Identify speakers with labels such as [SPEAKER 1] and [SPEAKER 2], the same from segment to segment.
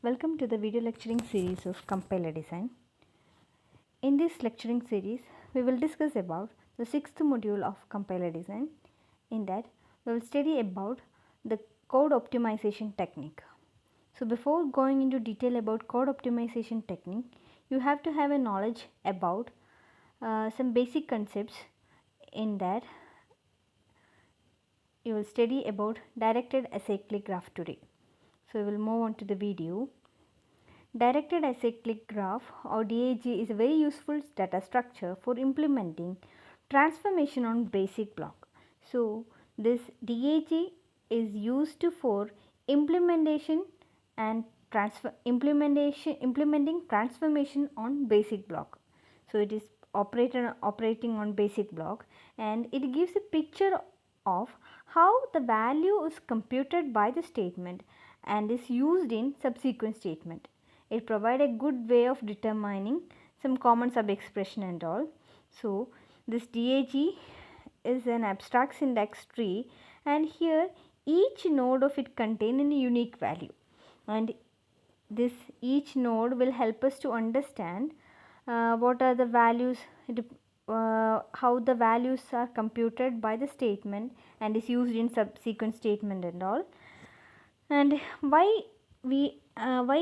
[SPEAKER 1] Welcome to the video lecturing series of compiler design. In this lecturing series, we will discuss about the sixth module of compiler design. In that, we will study about the code optimization technique. So before going into detail about code optimization technique, you have to have a knowledge about some basic concepts. In that, you will study about directed acyclic graph today. So we will move on to the video. Directed acyclic graph or DAG is a very useful data structure for implementing transformation on basic block. So this DAG is used for implementation and implementing transformation on basic block. So it is operating on basic block, and it gives a picture of how the value is computed by the statement and is used in subsequent statement. It provides a good way of determining some common sub expression and all. So this DAG is an abstract syntax tree, and here each node of it contains a unique value, and this each node will help us to understand what are the values, how the values are computed by the statement and is used in subsequent statement and all, and why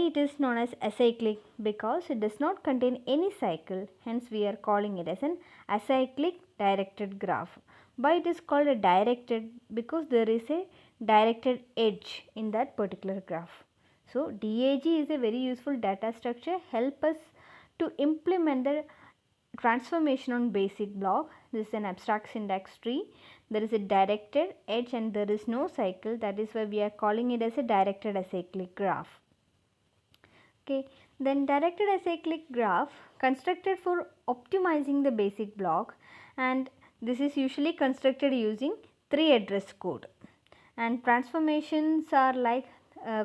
[SPEAKER 1] it is known as acyclic, because it does not contain any cycle, hence we are calling it as an acyclic directed graph. Why it is called a directed? Because there is a directed edge in that particular graph. So DAG is a very useful data structure, help us to implement the transformation on basic block. This is an abstract syntax tree. There is a directed edge and there is no cycle, that is why we are calling it as a directed acyclic graph. Okay, then directed acyclic graph constructed for optimizing the basic block, and this is usually constructed using 3 address code, and transformations are like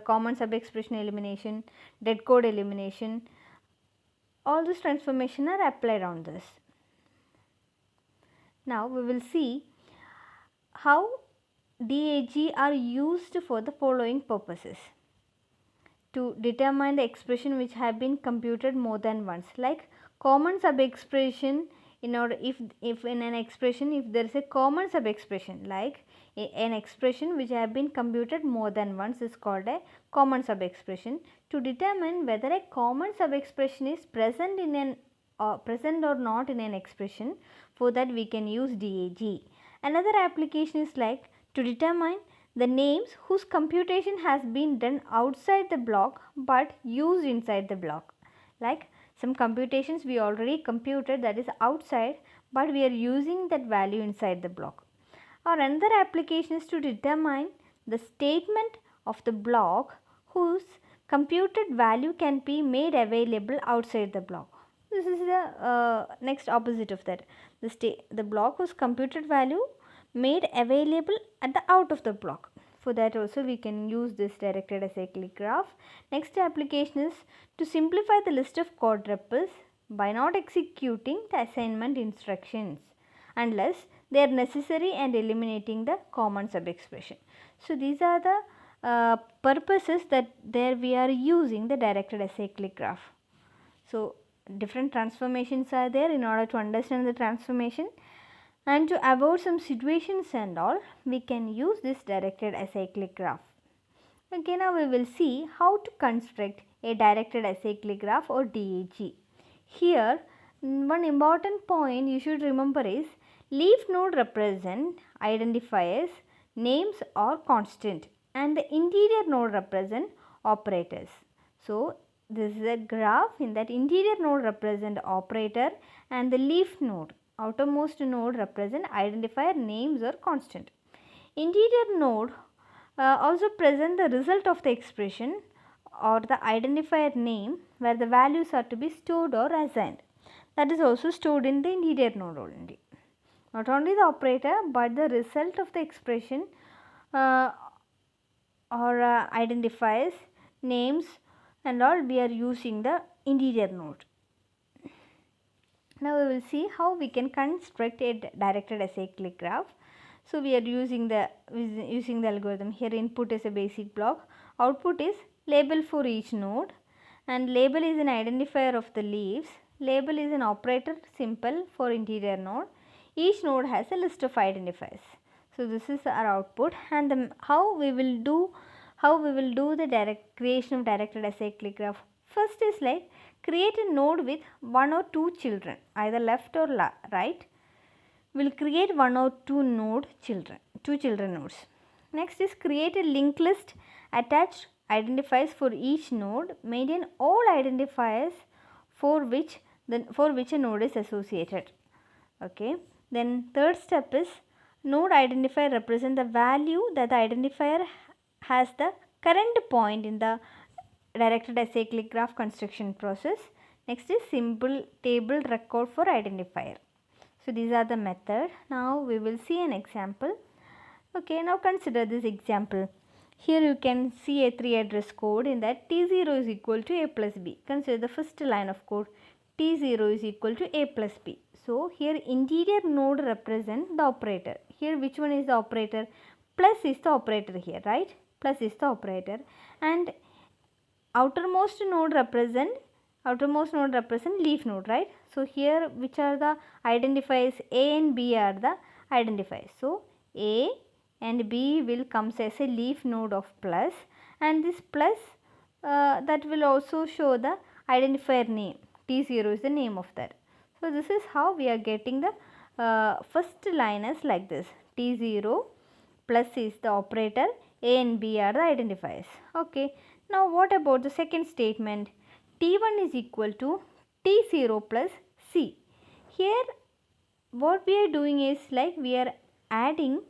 [SPEAKER 1] common sub expression elimination, dead code elimination. All these transformations are applied on this. Now we will see how DAG are used for the following purposes: to determine the expression which have been computed more than once, like common sub expression. In order, if in an expression, if there is a common sub expression, like an expression which have been computed more than once is called a common sub expression. To determine whether a common sub expression is present in an present or not in an expression, for that we can use DAG. Another application is like to determine the names whose computation has been done outside the block but used inside the block, like some computations we already computed that is outside, but we are using that value inside the block. Or another application is to determine the statement of the block whose computed value can be made available outside the block. This is the next opposite of that. The block whose computed value made available at the out of the block. For that also we can use this directed acyclic graph. Next application is to simplify the list of quadruples by not executing the assignment instructions unless they are necessary and eliminating the common sub expression. So these are the purposes that there we are using the directed acyclic graph. So different transformations are there. In order to understand the transformation and to avoid some situations and all, we can use this directed acyclic graph. Okay, now we will see how to construct a directed acyclic graph or DAG. Here one important point you should remember is leaf node represent identifiers, names or constant, and the interior node represent operators. So this is a graph in that interior node represent operator and the leaf node, outermost node, represent identifier, names or constant. Interior node also present the result of the expression or the identifier name where the values are to be stored or assigned. That is also stored in the interior node only. Not only the operator but the result of the expression or identifiers, names and all, we are using the interior node. Now we will see how we can construct a directed acyclic graph. So we are using the algorithm. Here input is a basic block, output is label for each node, and label is an identifier of the leaves. Label is an operator symbol for interior node. Each node has a list of identifiers. So this is our output, and how we will do the creation of directed acyclic graph. First is like create a node with one or two children, either left or right. We'll create one or two children nodes. Next is create a linked list, attach identifiers for each node, maintain all identifiers for which a node is associated. Okay. Then third step is node identifier represent the value that the identifier has the current point in the directed acyclic graph construction process. Next is simple table record for identifier. So these are the method. Now we will see an example. Okay, now consider this example. Here you can see a 3 address code. In that T0 is equal to A plus B. Consider the first line of code. T0 is equal to A plus B. So here interior node represent the operator. Here which one is the operator? Plus is the operator here, right? Plus is the operator, and outermost node represent leaf node, right? So here which are the identifiers? A and B are the identifiers. So A and B will comes as a leaf node of plus, and this plus that will also show the identifier name. T0 is the name of that. So this is how we are getting the first line is like this. T0 plus is the operator, A and B are the identifiers. Okay. Now what about the second statement? T1 is equal to T0 plus C. Here what we are doing is like we are adding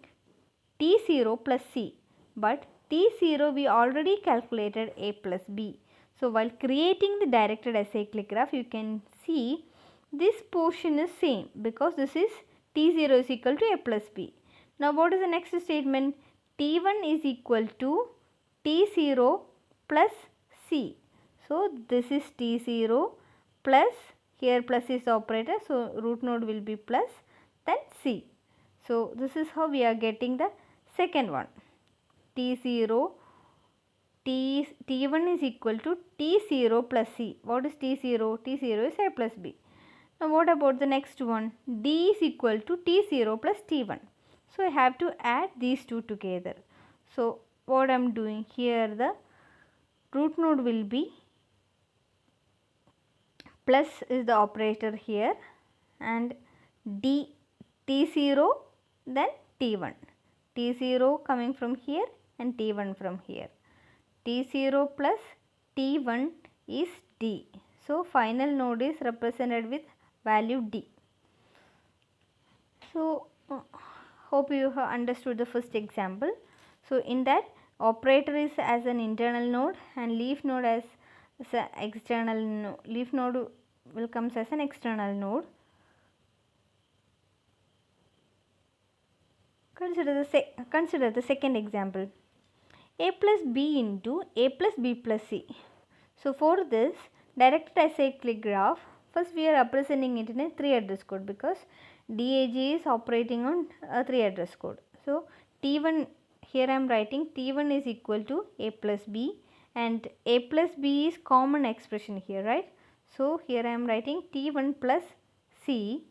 [SPEAKER 1] T0 plus C, but T0 we already calculated A plus B. So while creating the directed acyclic graph, you can see this portion is same because this is T0 is equal to A plus B. Now what is the next statement? T1 is equal to T0 plus C. So this is T0 plus, here plus is the operator, so root node will be plus, then C. So this is how we are getting the second one. T1 is equal to T0 plus C. What is T0? T0 is A plus B. Now what about the next one? D is equal to T0 plus T1. So I have to add these two together. So what I am doing here, the root node will be plus is the operator here, and D T0 then T1. T0 coming from here and T1 from here. T0 plus T1 is D. So final node is represented with value D. So hope you have understood the first example. So in that operator is as an internal node and leaf node as an external node. Leaf node will comes as an external node. Consider the second example. A plus B into A plus B plus C. So for this directed acyclic graph, first we are representing it in a 3 address code because DAG is operating on a 3 address code. So T1, here I am writing T1 is equal to A plus B, and A plus B is common expression here, right? So here I am writing T1 plus C,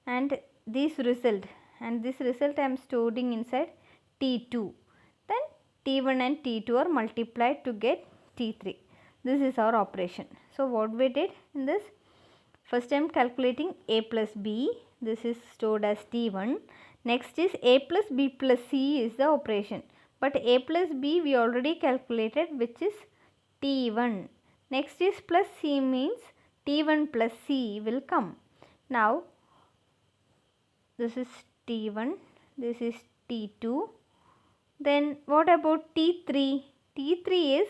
[SPEAKER 1] and this result I am storing inside T2. Then T1 and T2 are multiplied to get T3. This is our operation. So what we did in this, first I am calculating A plus B, this is stored as T1. Next is A plus B plus C is the operation, but A plus B we already calculated, which is T1. Next is plus C, means T1 plus C will come. Now this is T1, this is T2. Then what about T3? T3 is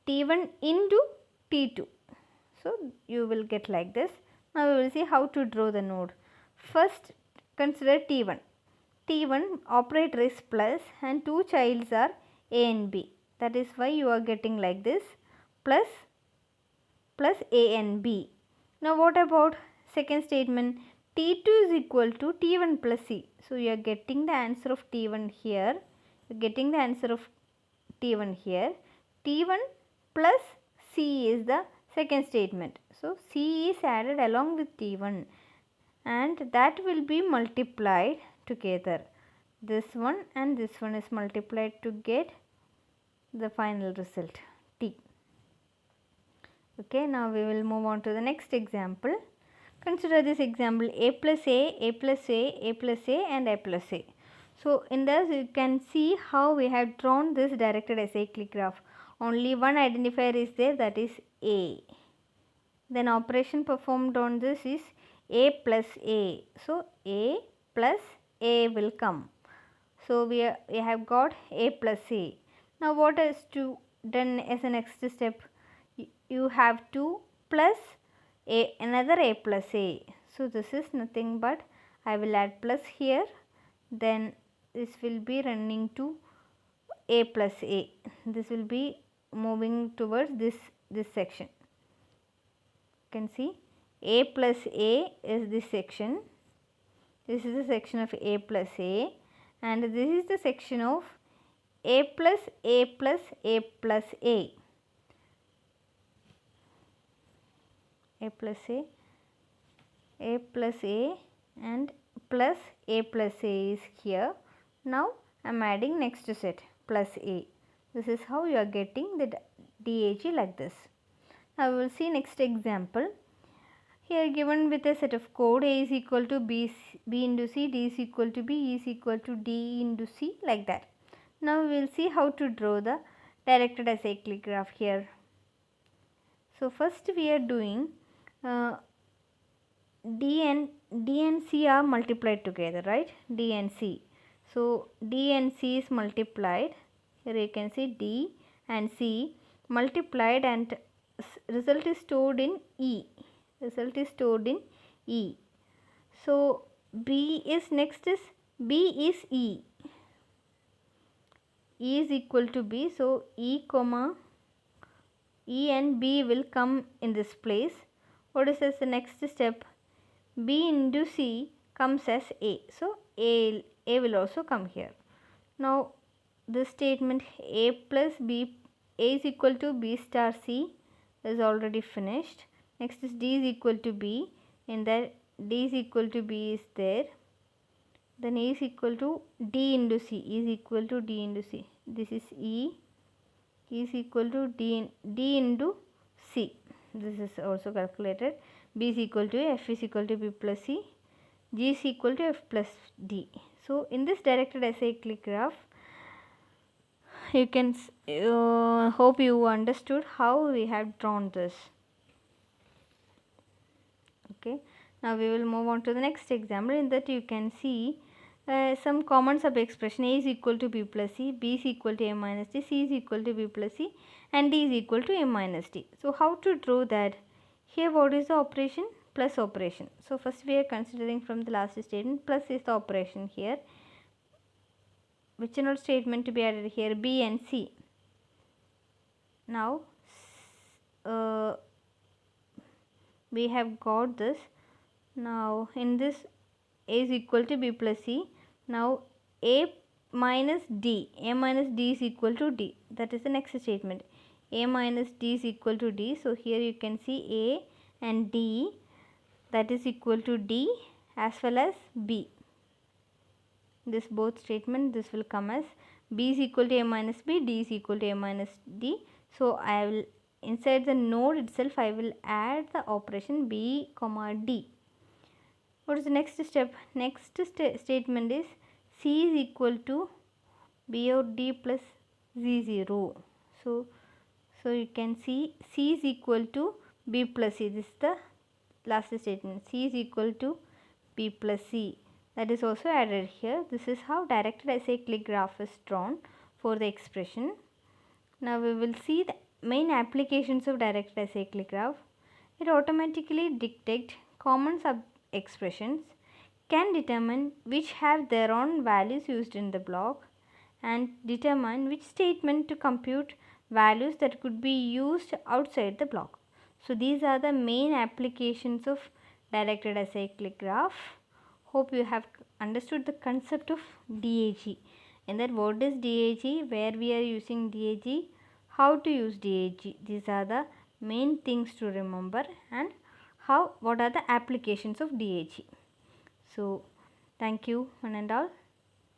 [SPEAKER 1] T1 into T2. So you will get like this. Now we will see how to draw the node. First consider T1. T1 operator is plus and two childs are A and B. That is why you are getting like this, plus A and B. Now what about second statement? T2 is equal to T1 plus C. So you are getting the answer of T1 here. You are getting the answer of T1 here. T1 plus C is the second statement. So C is added along with T1 and that will be multiplied together. This one and this one is multiplied to get the final result T. Okay, now we will move on to the next example. Consider this example A plus A, A plus A, A plus A and A plus A. So in this you can see how we have drawn this directed acyclic graph. Only one identifier is there, that is A. Then operation performed on this is A plus A. So A plus A will come. So we have got A plus A. Now what is to done as a next step? You have to plus another A plus A. So this is nothing but I will add plus here, then this will be running to A plus A. This will be moving towards this section. You can see A plus A is this section. This is the section of A plus A and this is the section of A plus A plus A plus A. A plus A plus A and plus A plus A is here. Now I am adding next set plus A. This is how you are getting the DAG like this. Now we will see next example. Here given with a set of code A is equal to B into C, D is equal to B, E is equal to D into C, like that. Now we will see how to draw the directed acyclic graph here. So first we are doing D and C are multiplied together, right? D and C. So D and C is multiplied. Here you can see D and C multiplied and result is stored in E. Result is stored in E. So B is next is B is E. E is equal to B. So E comma E and B will come in this place. What is the next step? B into C comes as A. So A will also come here. Now this statement A plus B, A is equal to B star C is already finished. Next is D is equal to B. In that D is equal to B is there. Then A is equal to D into C. E is equal to D into C. This is E. E is equal to D into C. This is also calculated. B is equal to A, F is equal to B plus C, G is equal to F plus D. So in this directed acyclic graph, you can hope you understood how we have drawn this. Okay, now we will move on to the next example. In that you can see some common sub expression. A is equal to B plus C, B is equal to A minus D, C is equal to B plus C and D is equal to A minus D. So how to draw that? Here what is the operation? Plus operation. So first we are considering from the last statement, plus is the operation here. Which another statement to be added here? B and C. Now we have got this. Now in this A is equal to B plus C. Now A minus D is equal to D. That is the next statement. A minus D is equal to D. So here you can see A and D, that is equal to D as well as B. This both statement, this will come as B is equal to A minus B, D is equal to A minus D. So I will inside the node itself I will add the operation B comma D. What is the next step? Next statement is C is equal to B of D plus Z0. So you can see C is equal to B plus C. This is the last statement. C is equal to B plus C. That is also added here. This is how directed acyclic graph is drawn for the expression. Now we will see the main applications of directed acyclic graph. It automatically detects common sub expressions, can determine which have their own values used in the block, and determine which statement to compute values that could be used outside the block. So these are the main applications of directed acyclic graph. Hope you have understood the concept of DAG. In that, what is DAG, where we are using DAG, how to use DAG. These are the main things to remember, and what are the applications of DAG. So thank you one and all.